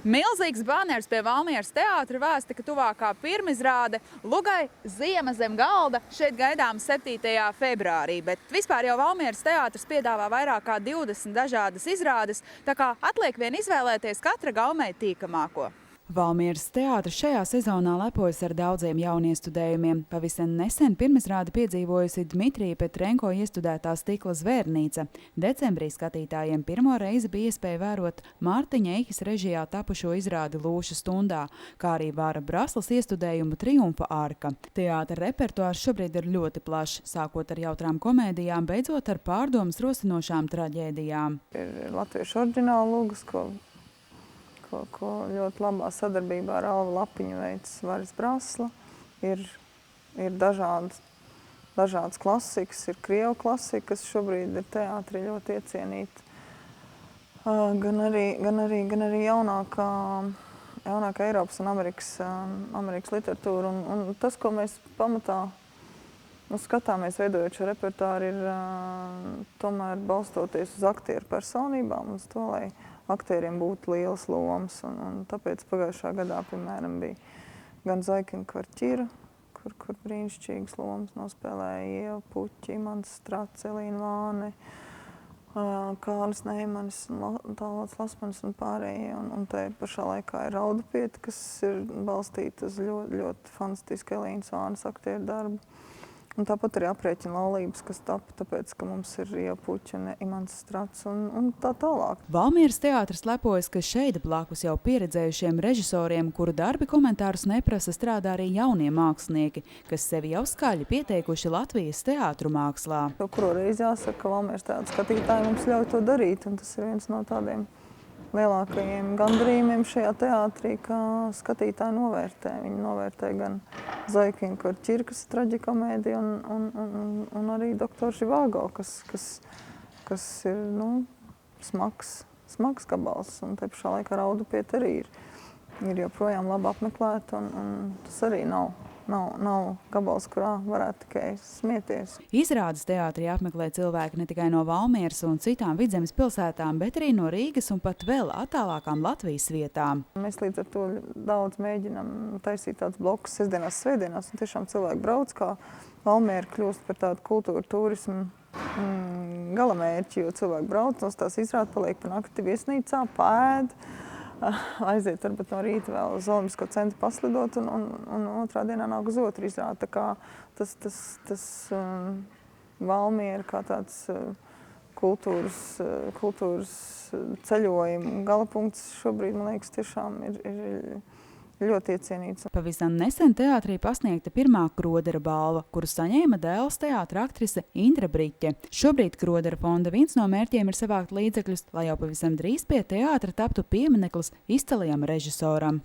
Milzīgs baners pie Valmieras teātra vēsta, ka tuvākā pirmizrāde Lugai Ziema zem galda šeit gaidām 7. februārī, bet vispār jau Valmieras teātrs piedāvā vairāk kā 20 dažādas izrādes, tā kā atliek vien izvēlēties katra gaumei tīkamāko. Valmieras teātris šajā sezonā lepojas ar daudziem jauniestudējumiem. Pavisam nesen pirmizrādi piedzīvojusi Dmitrija Petrenko iestudētā Stikla zvērnīca. Decembrī skatītājiem pirmo reizi bija iespēja vērot Mārtiņa Eihas režijā tapušo izrādi Lūša stundā, kā arī Vāra Braslas iestudējumu Triumfa arka. Teātra repertuārs šobrīd ir ļoti plašs, sākot ar jautrām komēdijām, beidzot ar pārdomas rosinošām traģēdijām. Ir latviešu oriģināla lūgas, ko ļoti labā sadarbībā ar Alvu Lapiņu veids Varis Brasla. Ir dažādas klasikas, ir krievu klasika, kas šobrīd ir teātrī ļoti iecienīta. Gan arī jaunākā Eiropas un Amerikas literatūra. Un tas, ko mēs pamatā skatāmies, veidojot šo repertuāru, ir tomēr balstoties uz aktieru personībām, uz to, lai aktieriem būtu lielas lomas. Un tāpēc pagājušā gadā, piemēram, bija gan Zaikina Kvarķira, kur brīnišķīgas lomas nospēlēja Ieva Puķa, Imants Strats, Elīna Vāne, Kārlis Neimanis, Tālāts Lasmanis un pārējie. Un te pašā laikā ir Raudupiete, kas ir balstīta uz ļoti fantastisku Elīnas Vānes aktieru darbu. Un tāpat arī aprēķina laulības, kas tapa tāpēc, ka mums ir Ieva Puķa un Imants Strats un tā tālāk. Valmieras teātris lepojas, ka šeit blakus jau pieredzējušiem režisoriem, kuru darbi komentārus neprasa, strādā arī jaunie mākslinieki, kas sevi jau skaļi pieteikuši Latvijas teātru mākslā. Kuru reizi jāsaka, ka Valmieras teātra skatītāji mums ļauj to darīt, un tas ir viens no tādiem lielākajiem gandarījumiem šajā teātrī, ka skatītāji novērtē. Viņi novērtē gan Zaikina Kvarķira, kas ir traģikomēdija, un arī Doktora Živāgo, kas ir smags gabals. Un te pašā laikā Raudupiete arī ir joprojām labi apmeklēta, un tas arī nav gabals, kurā varētu tikai smieties. Izrādes teātrī apmeklē cilvēki ne tikai no Valmieras un citām Vidzemes pilsētām, bet arī no Rīgas un pat vēl attālākām Latvijas vietām. Mēs līdz ar to daudz mēģinām taisīt tādus blokus sestdienās, svētdienās, un tiešām cilvēki brauc, kā Valmiera kļūst par tādu kultūru turismu galamērķi, jo cilvēki brauc, no tās izrādes paliek pa nakti viesnīcā, pēd, aiziet varbūt no rīta vēl uz Olimpisko centru paslidot un otrā dienā nāk uz otru izrādi. Tā kā tas Valmiera kā tāds kultūras ceļojuma galapunkts šobrīd, man liekas, tiešām ir ļoti iecienīts. Pavisam nesen teātrī pasniegta pirmā Krodera balva, kuru saņēma dēls teātra aktrise Indra Briķe. Šobrīd Krodera fonda viens no mērķiem ir savākt līdzekļus, lai jau pavisam drīz pie teātra taptu piemineklis izcilajam režisoram.